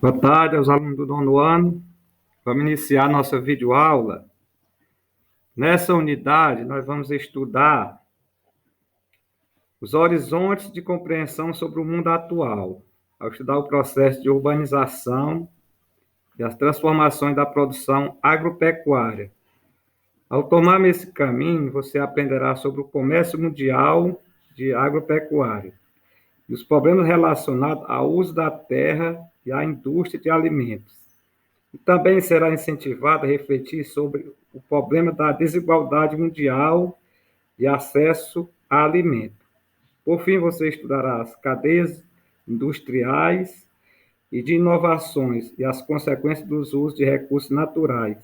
Boa tarde aos alunos do nono ano. Vamos iniciar nossa videoaula. Nessa unidade, nós vamos estudar os horizontes de compreensão sobre o mundo atual, ao estudar o processo de urbanização e as transformações da produção agropecuária. Ao tomar esse caminho, você aprenderá sobre o comércio mundial de agropecuária e os problemas relacionados ao uso da terra e à indústria de alimentos. E também será incentivado a refletir sobre o problema da desigualdade mundial de acesso a alimento. Por fim, você estudará as cadeias industriais e de inovações e as consequências dos usos de recursos naturais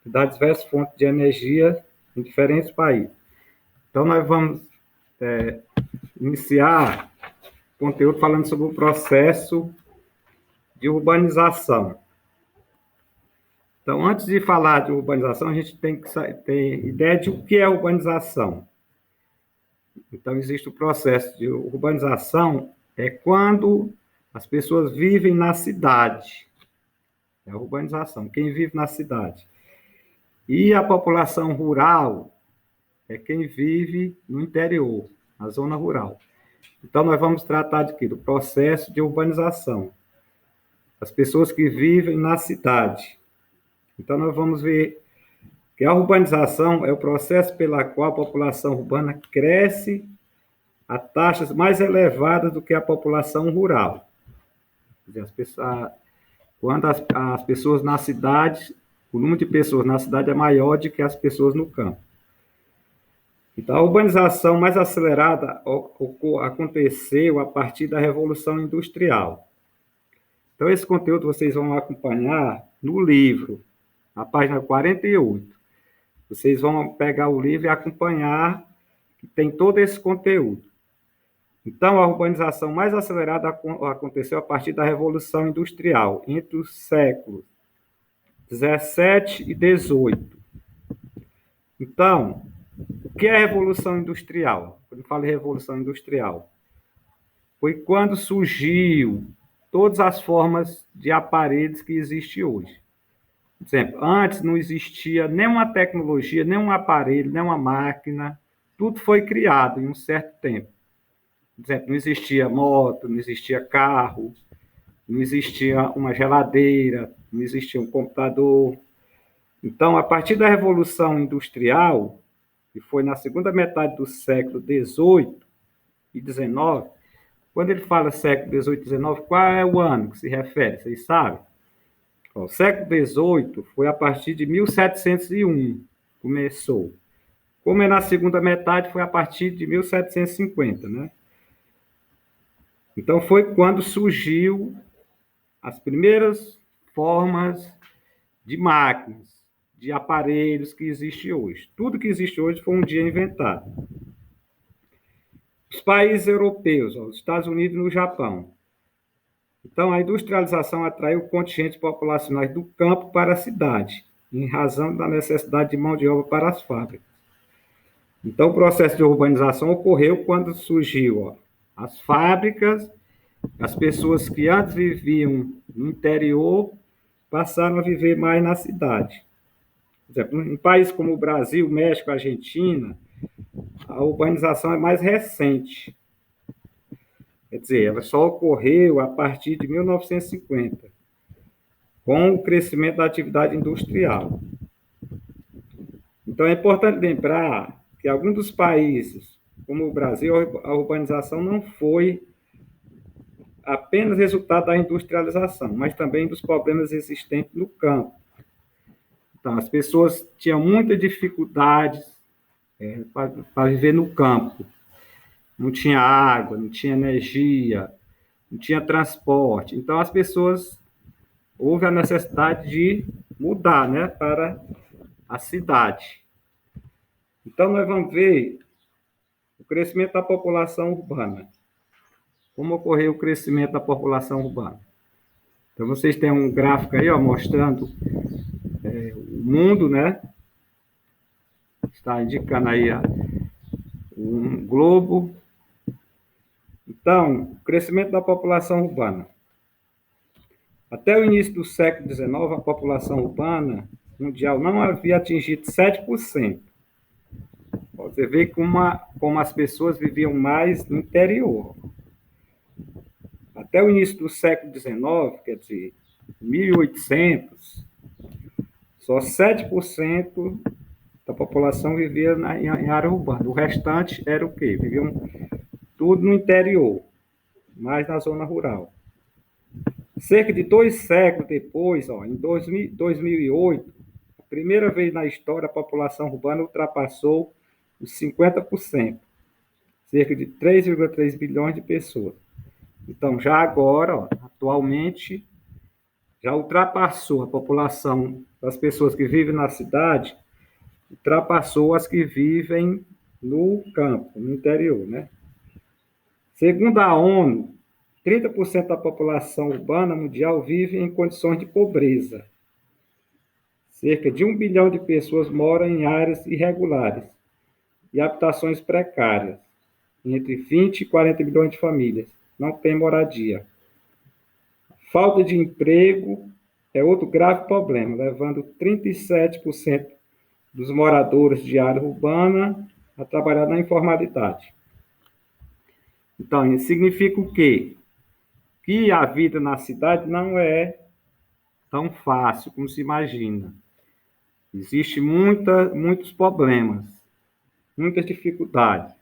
e das diversas fontes de energia em diferentes países. Então, nós vamos iniciar o conteúdo falando sobre o processo de urbanização. Então, antes de falar de urbanização, a gente tem que ter ideia de o que é urbanização. Então, existe o processo de urbanização, é quando as pessoas vivem na cidade. É a urbanização, quem vive na cidade. E a população rural é quem vive no interior, na zona rural. Então, nós vamos tratar do processo de urbanização. As pessoas que vivem na cidade. Então, nós vamos ver que a urbanização é o processo pela qual a população urbana cresce a taxas mais elevadas do que a população rural. Quer dizer, quando as pessoas na cidade, o número de pessoas na cidade é maior do que as pessoas no campo. Então, a urbanização mais acelerada aconteceu a partir da Revolução Industrial. Então, esse conteúdo vocês vão acompanhar no livro, na página 48. Vocês vão pegar o livro e acompanhar, que tem todo esse conteúdo. Então, a urbanização mais acelerada aconteceu a partir da Revolução Industrial, entre os séculos 17 e 18. Então, o que é a Revolução Industrial? Quando eu falo em Revolução Industrial, foi quando surgiu todas as formas de aparelhos que existem hoje. Por exemplo, antes não existia nenhuma tecnologia, nenhum aparelho, nenhuma máquina, tudo foi criado em um certo tempo. Por exemplo, não existia moto, não existia carro, não existia uma geladeira, não existia um computador. Então, a partir da Revolução Industrial, que foi na segunda metade do século XVIII e XIX, quando ele fala século XVIII e XIX, qual é o ano que se refere? Vocês sabem? O século XVIII foi a partir de 1701, começou. Como é na segunda metade, foi a partir de 1750, né? Então, foi quando surgiu as primeiras formas de máquinas, de aparelhos que existem hoje. Tudo que existe hoje foi um dia inventado. Os países europeus, os Estados Unidos e no Japão. Então, a industrialização atraiu contingentes populacionais do campo para a cidade, em razão da necessidade de mão de obra para as fábricas. Então, o processo de urbanização ocorreu quando surgiu as fábricas, as pessoas que antes viviam no interior passaram a viver mais na cidade. Por exemplo, em países como o Brasil, México, Argentina, a urbanização é mais recente. Quer dizer, ela só ocorreu a partir de 1950, com o crescimento da atividade industrial. Então, é importante lembrar que em alguns dos países, como o Brasil, a urbanização não foi apenas resultado da industrialização, mas também dos problemas existentes no campo. Então, as pessoas tinham muita dificuldade para viver no campo. Não tinha água, não tinha energia, não tinha transporte. Então, as pessoas, houve a necessidade de mudar, né, para a cidade. Então, nós vamos ver o crescimento da população urbana. Como ocorreu o crescimento da população urbana? Então, vocês têm um gráfico aí, mostrando o mundo, né? Está indicando aí um globo. Então, o crescimento da população urbana. Até o início do século XIX, a população urbana mundial não havia atingido 7%. Você vê como as pessoas viviam mais no interior. Até o início do século XIX, quer dizer, 1800, só 7% da população vivia em área urbana. O restante era o quê? Viviam tudo no interior, mais na zona rural. Cerca de 2 séculos depois, em 2008, a primeira vez na história, a população urbana ultrapassou os 50%, cerca de 3,3 bilhões de pessoas. Então, já agora, atualmente, já ultrapassou a população das pessoas que vivem na cidade, ultrapassou as que vivem no campo, no interior, né? Segundo a ONU, 30% da população urbana mundial vive em condições de pobreza. Cerca de 1 bilhão de pessoas moram em áreas irregulares e habitações precárias. Entre 20 e 40 milhões de famílias não têm moradia. Falta de emprego é outro grave problema, levando 37% dos moradores de área urbana a trabalhar na informalidade. Então, isso significa o quê? Que a vida na cidade não é tão fácil como se imagina. Existem muitos problemas, muitas dificuldades.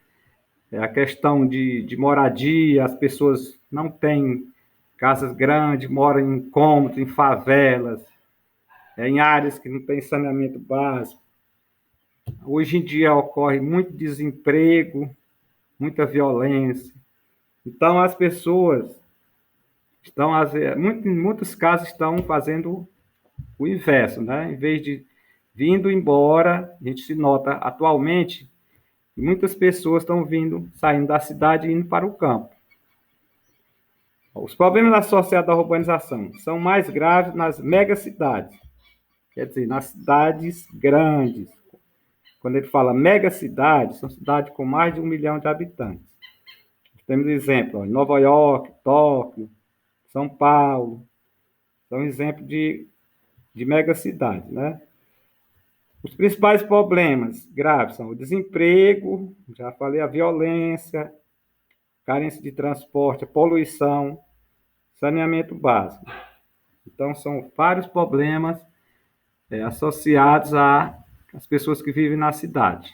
A questão de moradia, as pessoas não têm casas grandes, moram em cômodos, em favelas, em áreas que não têm saneamento básico. Hoje em dia ocorre muito desemprego, muita violência. Então, as pessoas estão, em muitos casos, estão fazendo o inverso, né? Em vez de vindo embora, a gente se nota atualmente, muitas pessoas estão saindo da cidade e indo para o campo. Os problemas associados à urbanização são mais graves nas megacidades, quer dizer, nas cidades grandes. Quando ele fala megacidades, são cidades com mais de 1 milhão de habitantes. Temos exemplo, Nova York, Tóquio, São Paulo, são exemplos de megacidades, né? Os principais problemas graves são o desemprego, já falei, a violência, carência de transporte, a poluição, saneamento básico. Então, são vários problemas associados às pessoas que vivem na cidade.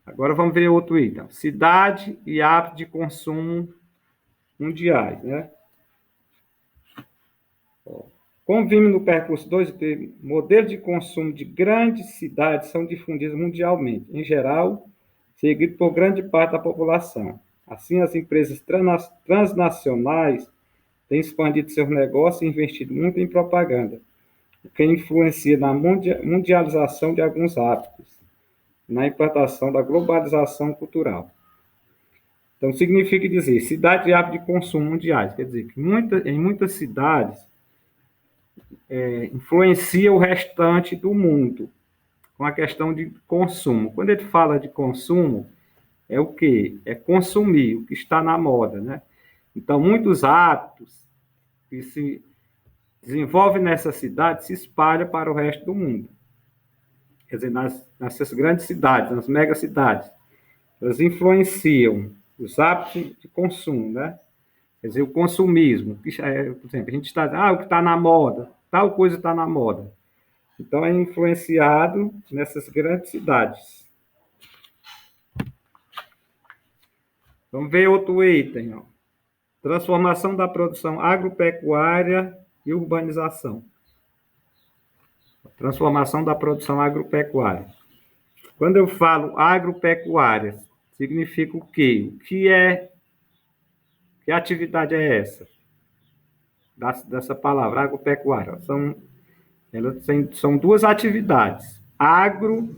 Agora vamos ver outro item. Cidade e hábitos de consumo mundiais, né? Como vimos no percurso 2, modelos de consumo de grandes cidades são difundidos mundialmente, em geral, seguido por grande parte da população. Assim, as empresas transnacionais têm expandido seus negócios e investido muito em propaganda, o que influencia na mundialização de alguns hábitos, na implantação da globalização cultural. Então, significa dizer, cidade e hábitos de consumo mundiais, quer dizer, que em muitas cidades influencia o restante do mundo, com a questão de consumo. Quando ele fala de consumo, é o quê? É consumir, o que está na moda, né? Então, muitos hábitos que se desenvolvem nessa cidade se espalham para o resto do mundo. Quer dizer, nessas grandes cidades, nas megacidades, elas influenciam os hábitos de consumo, né? Quer dizer, o consumismo, por exemplo, a gente está dizendo, o que está na moda, tal coisa está na moda. Então, é influenciado nessas grandes cidades. Vamos ver outro item, ó. Transformação da produção agropecuária e urbanização. Transformação da produção agropecuária. Quando eu falo agropecuária, significa o quê? Que atividade é essa? Dessa palavra, agropecuária. São duas atividades. Agro,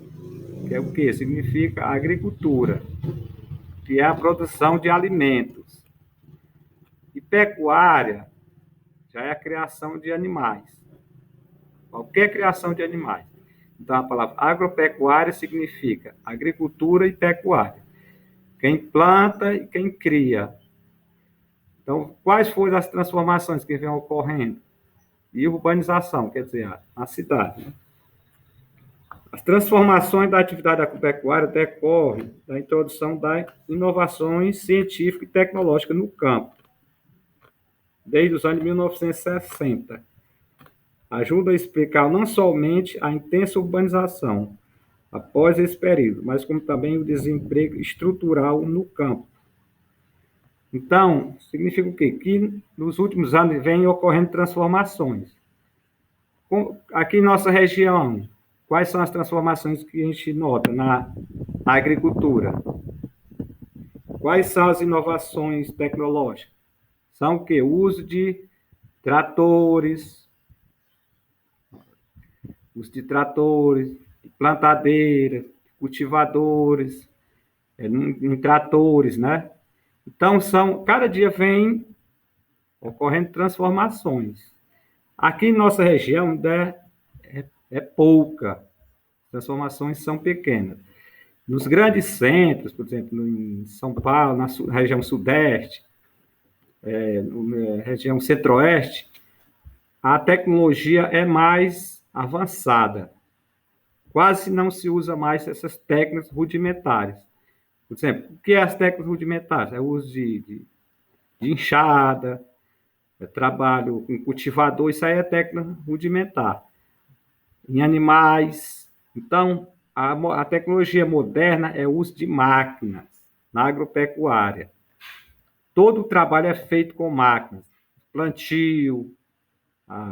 que é o quê? Significa agricultura, que é a produção de alimentos. E pecuária já é a criação de animais. Qualquer criação de animais. Então, a palavra agropecuária significa agricultura e pecuária. Quem planta e quem cria Então, quais foram as transformações que vêm ocorrendo? E urbanização, quer dizer, a cidade. Né? As transformações da atividade agropecuária decorrem da introdução das inovações científicas e tecnológicas no campo, desde os anos 1960. Ajuda a explicar não somente a intensa urbanização após esse período, mas como também o desemprego estrutural no campo. Então, significa o quê? Que nos últimos anos vem ocorrendo transformações. Aqui em nossa região, quais são as transformações que a gente nota na agricultura? Quais são as inovações tecnológicas? São o quê? O uso de tratores, plantadeiras, cultivadores, em tratores, né? Então, cada dia vem ocorrendo transformações. Aqui em nossa região é pouca, as transformações são pequenas. Nos grandes centros, por exemplo, em São Paulo, na região sudeste, na região centro-oeste, a tecnologia é mais avançada. Quase não se usa mais essas técnicas rudimentares. Por exemplo, o que é as técnicas rudimentares? É o uso de enxada, trabalho com cultivador, isso aí é técnica rudimentar. Em animais. Então, a tecnologia moderna é o uso de máquinas na agropecuária. Todo o trabalho é feito com máquinas. Plantio,